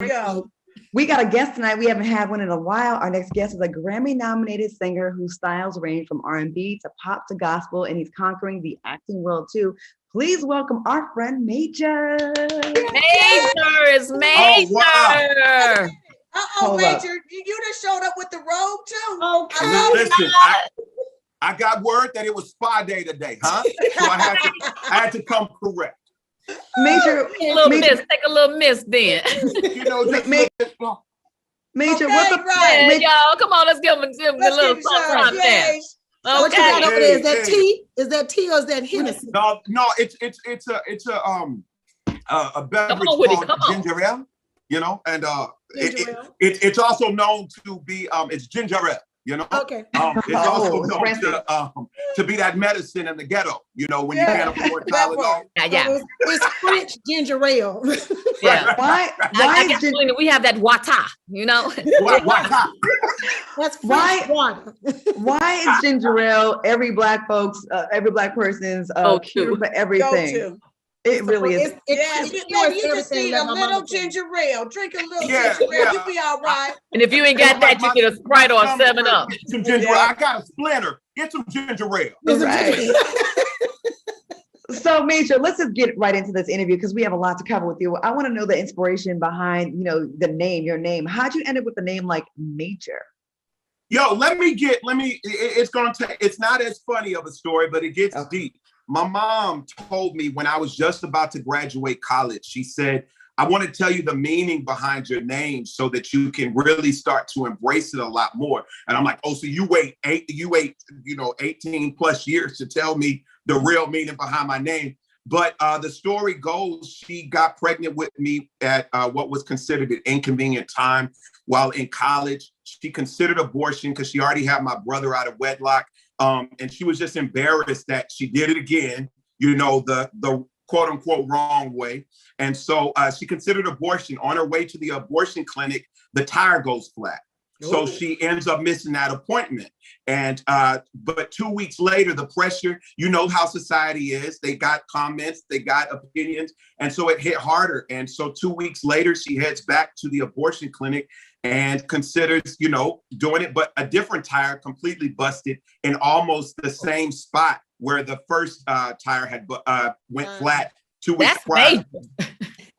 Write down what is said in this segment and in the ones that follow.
go. We got a guest tonight. We haven't had one in a while. Our next guest is a Grammy-nominated singer whose styles range from R&B to pop to gospel, and he's conquering the acting world too. Please welcome our friend Major. Major is Major. Oh, wow. Hold Major, you just showed up with the robe too. Okay. Listen, I got word that it was spa day today, huh? So I had to come correct. Major, Take a little miss then. You know, Major, Okay, what the right. Yeah, y'all, come on, let's give him a little something there. Yay. What you got Okay. over there? Is that Hey. tea? Is that tea or is that Hennessy? No, it's a beverage on with it, called come on. ginger ale, you know, and Ginger ale? it's also known to be it's ginger ale, you know. Okay. It's also it's known to be that medicine in the ghetto, you know, when you can't afford that Tylenol. part. Yeah. So it's French ginger ale. Yeah. why I is guess ginger, we have that wata, you know? Why? That's Why- French water. why is ginger ale every black person's Go-to. cure for Go everything? to. It really is. Yeah, you just need a little ginger ale. Drink a little ginger ale. You be all right. And if you ain't got that, you get a Sprite or a 7-Up. Some ginger ale. I got a splinter. Get some ginger ale. Right. So, Major, let's just get right into this interview because we have a lot to cover with you. I want to know the inspiration behind, the name, your name. How'd you end up with a name like Major? Yo, it's not as funny of a story, but it gets deep. My mom told me when I was just about to graduate college, she said, I want to tell you the meaning behind your name so that you can really start to embrace it a lot more. And I'm like, oh, so you wait 18 plus years to tell me the real meaning behind my name. But the story goes, she got pregnant with me at what was considered an inconvenient time while in college. She considered abortion because she already had my brother out of wedlock. And she was just embarrassed that she did it again, the quote unquote wrong way. And so she considered abortion. On her way to the abortion clinic, the tire goes flat. So she ends up missing that appointment. And but 2 weeks later, the pressure, you know how society is. They got comments, they got opinions. And so it hit harder. And so 2 weeks later, she heads back to the abortion clinic and considers, doing it, but a different tire completely busted in almost the same spot where the first tire had went flat 2 weeks That's prior.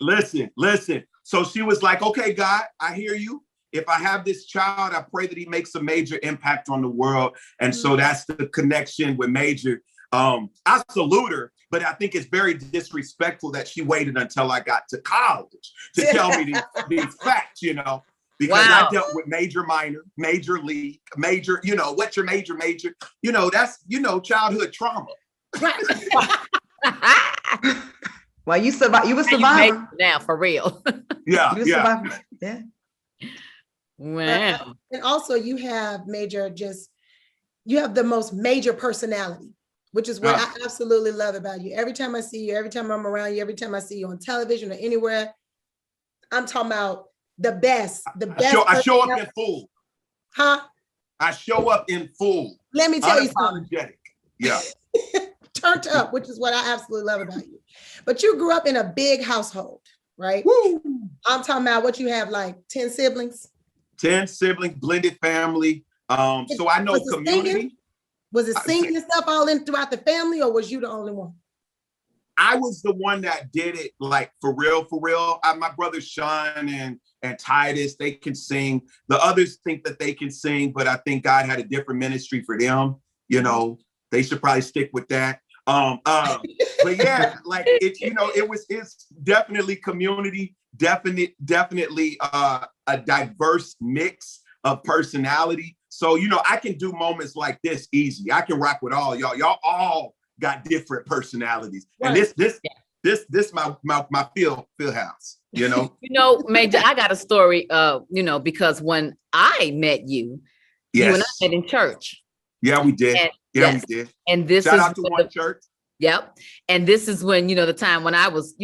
major. Listen. So she was like, okay, God, I hear you. If I have this child, I pray that he makes a major impact on the world. And so that's the connection with Major. I salute her, but I think it's very disrespectful that she waited until I got to college to tell me these facts, because I dealt with major, minor, major league, major, what's your major? That's, childhood trauma. Well, you survived. You were survivor. Now, for real. Yeah. You were survivor. Yeah. Wow. And also you have you have the most major personality, which is what I absolutely love about you. Every time I see you, every time I'm around you, every time I see you on television or anywhere, I'm talking about the best. I show up in full. Huh? I show up in full. Let me tell you something. Unapologetic. Yeah. Turned up, which is what I absolutely love about you. But you grew up in a big household, right? Woo. I'm talking about what you have, like 10 siblings. 10 siblings, blended family. So I know community. Was it singing and stuff all in throughout the family, or was you the only one? I was the one that did it, like for real. My brothers Sean and Titus, they can sing. The others think that they can sing, but I think God had a different ministry for them. They should probably stick with that. But yeah, like it's definitely community, definitely a diverse mix of personality. So, I can do moments like this easy. I can rock with all y'all. Y'all all got different personalities. Right. And this my field house, Major, I got a story, because when I met you, you and I met in church. Yeah, we did. We did. And this shout out to one church. Yep. And this is when, the time when I was,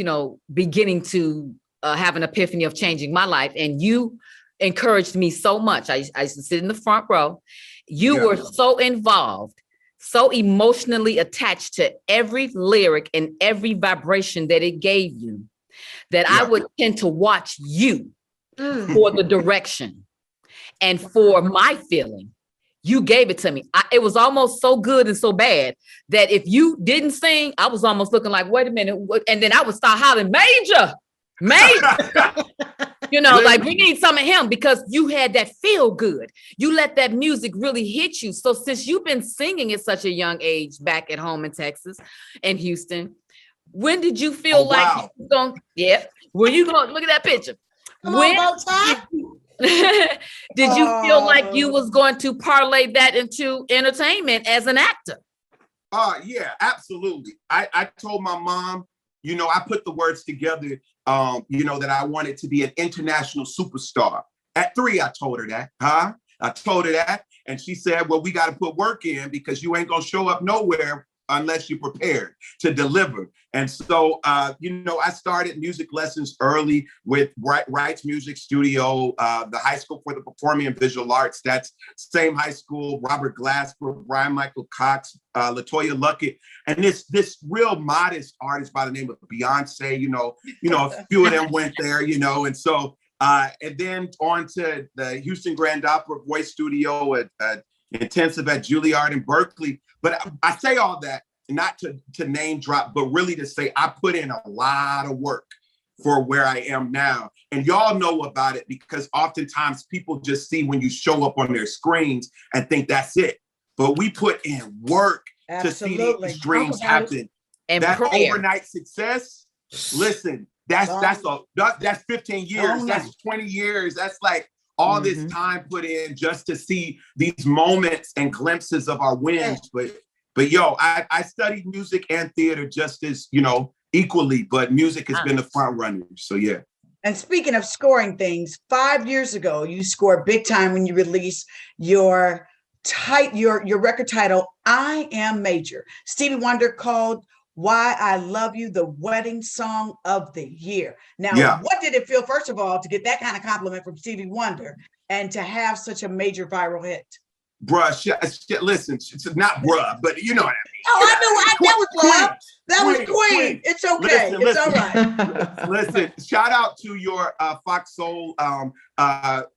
beginning to have an epiphany of changing my life. And you encouraged me so much. I used to sit in the front row. You were so involved, so emotionally attached to every lyric and every vibration that it gave you, that I would tend to watch you for the direction and for my feeling. You gave it to me. It was almost so good and so bad that if you didn't sing, I was almost looking like, wait a minute. And then I would start hollering, Major. You know, like we need some of him because you had that feel good. You let that music really hit you. So since you've been singing at such a young age back at home in Texas and Houston, when did you feel like you were going, when you going, look at that picture. Did you feel like you was going to parlay that into entertainment as an actor? Yeah, absolutely. I told my mom, you know, I put the words together, you know, that I wanted to be an international superstar. At 3, I told her that, I told her that. And she said, well, we got to put work in because you ain't going to show up nowhere unless you're prepared to deliver. And so, you know, I started music lessons early with Wright's Music Studio, the High School for the Performing and Visual Arts. That's same high school, Robert Glasper, Brian Michael Cox, LaToya Luckett, and this real modest artist by the name of Beyonce, you know, a few of them went there, you know, and so, and then on to the Houston Grand Opera Voice Studio at intensive at Juilliard in Berkeley. But I say all that not to name drop, but really to say I put in a lot of work for where I am now. And y'all know about it because oftentimes people just see when you show up on their screens and think that's it. But we put in work to see these dreams happen. And that overnight success, listen, that's 15 years, that's 20 years, that's like all this time put in just to see these moments and glimpses of our wins. But yo, I studied music and theater just as, you know, equally, but music has been the front runner. So yeah. And speaking of scoring things, 5 years ago, you scored big time when you released your record title, I Am Major. Stevie Wonder called Why I Love You the wedding song of the year. Now, what did it feel, first of all, to get that kind of compliment from Stevie Wonder and to have such a major viral hit? Bruh, listen, it's not bruh, but you know what I mean. Oh, I know it's love. That was Queen. It's okay. It's all right. Listen, shout out to your FOXSOUL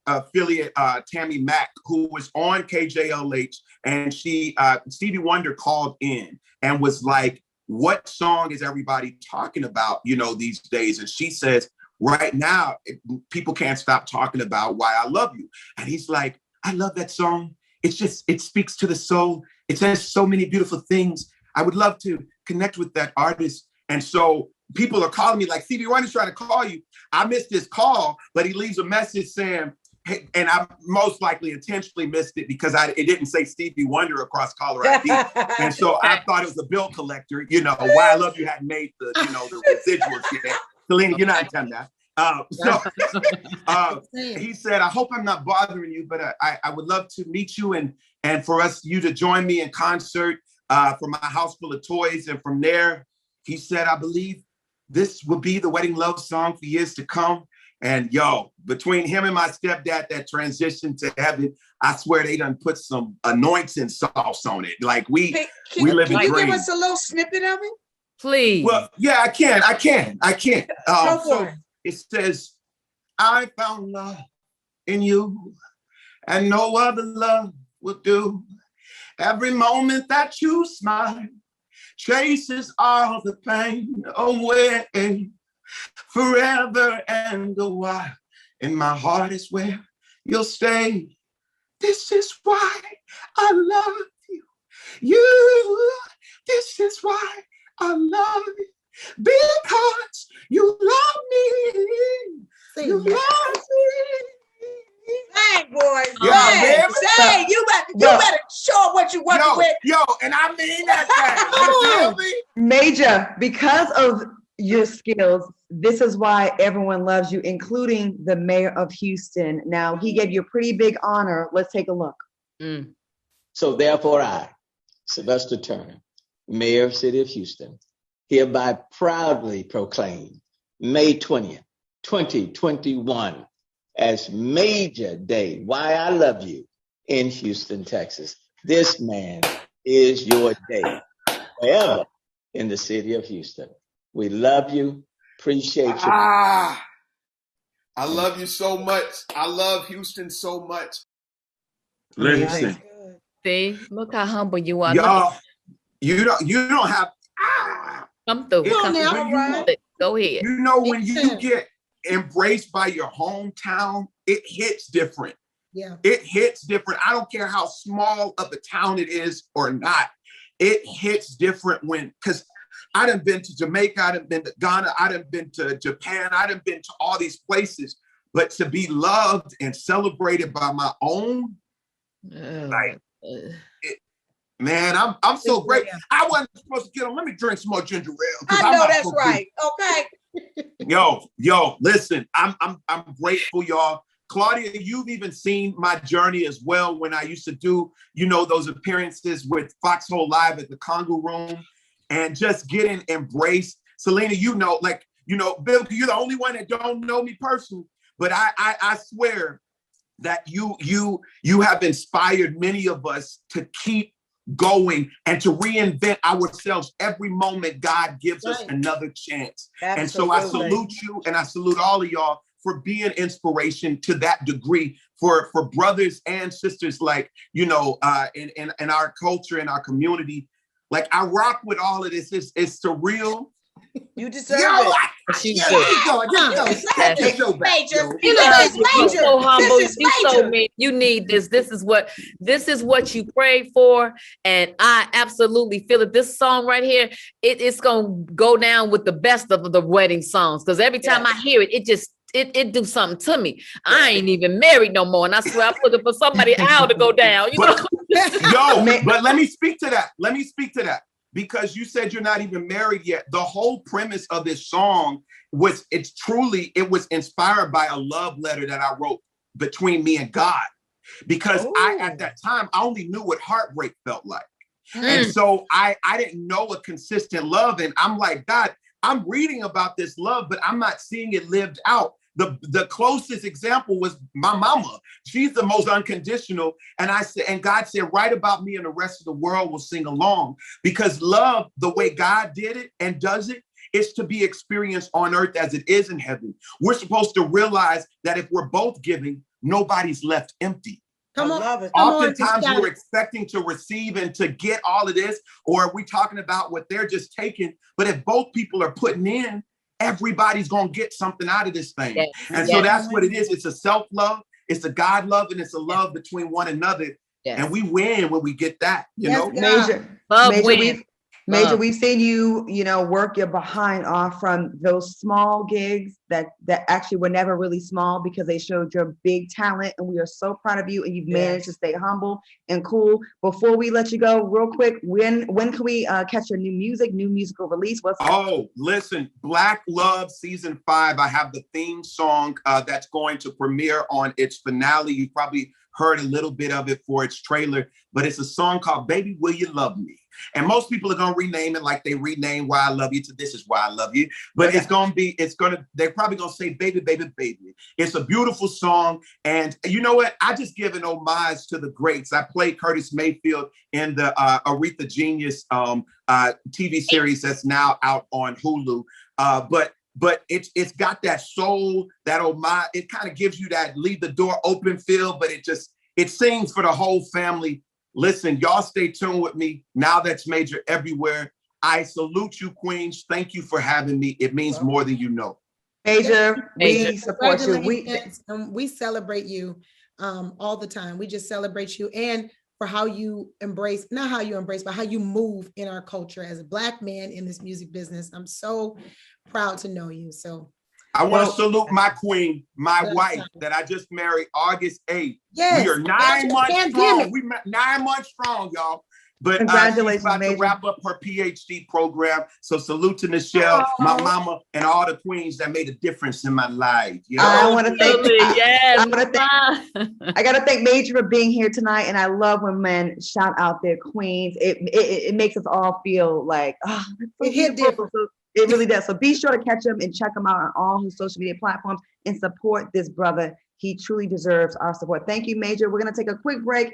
affiliate, Tammy Mack, who was on KJLH, and Stevie Wonder called in and was like, what song is everybody talking about, you know, these days? And she says, right now, people can't stop talking about Why I Love You. And he's like, I love that song. It speaks to the soul. It says so many beautiful things. I would love to connect with that artist. And so people are calling me like, Stevie Wonder's trying to call you. I missed his call, but he leaves a message saying, hey, and I most likely intentionally missed it because it didn't say Stevie Wonder across caller ID. And so I thought it was a bill collector, you know, Why I Love You hadn't made the, you know, the residuals yet. Selena, you're not telling that. He said, I hope I'm not bothering you, but I would love to meet you and for you to join me in concert for my house full of toys. And from there, he said, I believe this will be the wedding love song for years to come. And yo, between him and my stepdad, that transition to heaven, I swear they done put some anointing sauce on it. Like we live in dreams. Can you give us a little snippet of it? Please. Well, yeah, I can. Go for it. It says, I found love in you and no other love will do. Every moment that you smile chases all the pain away. Forever and a while in my heart is where you'll stay. This is why I love you. This is why I love you. Because you love me. You love me. Hey, boy. Say, you better show what you working with. Yo, and I mean that thing. Major, because of your skills, this is why everyone loves you, including the mayor of Houston. Now, he gave you a pretty big honor. Let's take a look. So therefore I, Sylvester Turner, mayor of the city of Houston, hereby proudly proclaim May 20th, 2021 as Major Day, Why I Love You in Houston, Texas. This man is your day forever in the city of Houston. We love you, appreciate you. I love you so much. I love Houston so much. Listen, See, look how humble you are. y'all, you don't have. Come through. Come on Come now. through. All right. Go ahead. You know, when you get embraced by your hometown, it hits different. Yeah. It hits different. I don't care how small of a town it is or not. It hits different because I done been to Jamaica, I done been to Ghana, I done been to Japan, I done been to all these places. But to be loved and celebrated by my own, man, I'm so great. I wasn't supposed to get on. Let me drink some more ginger ale. I know that's right. Okay. Yo, listen, I'm grateful, y'all. Claudia, you've even seen my journey as well when I used to do, those appearances with FOXSOUL Live at the Congo Room and just getting embraced. Selena, Bill, you're the only one that don't know me personally, but I swear that you have inspired many of us to keep going and to reinvent ourselves every moment. God gives us another chance. Absolutely. And so I salute you and I salute all of y'all for being inspiration to that degree for brothers and sisters like, in our culture, in our community. Like, I rock with all of this. It's surreal. You deserve it. Major. You're so humble. You're so mean. You need this. This is what you prayed for. And I absolutely feel it. This song right here, it's gonna go down with the best of the wedding songs. Because every time I hear it, it do something to me. I ain't even married no more. And I swear I'm looking for somebody out to go down. But let me speak to that. Because you said you're not even married yet. The whole premise of this song was inspired by a love letter that I wrote between me and God. Because at that time, I only knew what heartbreak felt like. And so I didn't know a consistent love. And I'm like, God, I'm reading about this love, but I'm not seeing it lived out. The closest example was my mama. She's the most unconditional. And God said, write about me and the rest of the world will sing along. Because love, the way God did it and does it, is to be experienced on earth as it is in heaven. We're supposed to realize that if we're both giving, nobody's left empty. Come on. Oftentimes we're expecting to receive and to get all of this, or are we talking about what they're just taking? But if both people are putting in, everybody's going to get something out of this thing. Yes. And so that's what it is. It's a self-love, it's a God love, and it's a love between one another. Yes. And we win when we get that, Major, we've seen you, work your behind off from those small gigs that actually were never really small because they showed your big talent, and we are so proud of you, and you've managed to stay humble and cool. Before we let you go, real quick, when can we catch your new musical release? Listen, Black Love Season 5, I have the theme song that's going to premiere on its finale. You probably heard a little bit of it for its trailer, but it's a song called Baby Will You Love Me? And most people are going to rename it like they rename Why I Love You to This Is Why I Love You. But they're probably going to say Baby, Baby, Baby. It's a beautiful song. And you know what? I just give an homage to the greats. I played Curtis Mayfield in the Aretha Genius TV series that's now out on Hulu. But it's got that soul, that homage. It kind of gives you that leave the door open feel, but it sings for the whole family. Listen, y'all stay tuned with me. Now that's Major everywhere. I salute you, Queens. Thank you for having me. It means more than you know. Major, we support you. We celebrate you all the time. We just celebrate you and for how you embrace, not how you embrace, but how you move in our culture as a Black man in this music business. I'm so proud to know you. So I want to salute my queen, my wife that I just married August 8th. Yes, we are 9 months strong. We 9 months strong, y'all. But she's about to wrap up her PhD program. So salute to Nichelle, my mama, and all the queens that made a difference in my life. I want to thank. I got to thank Major for being here tonight. And I love when men shout out their queens. It makes us all feel like it hit different. It really does. So be sure to catch him and check him out on all his social media platforms and support this brother. He truly deserves our support. Thank you, Major. We're going to take a quick break.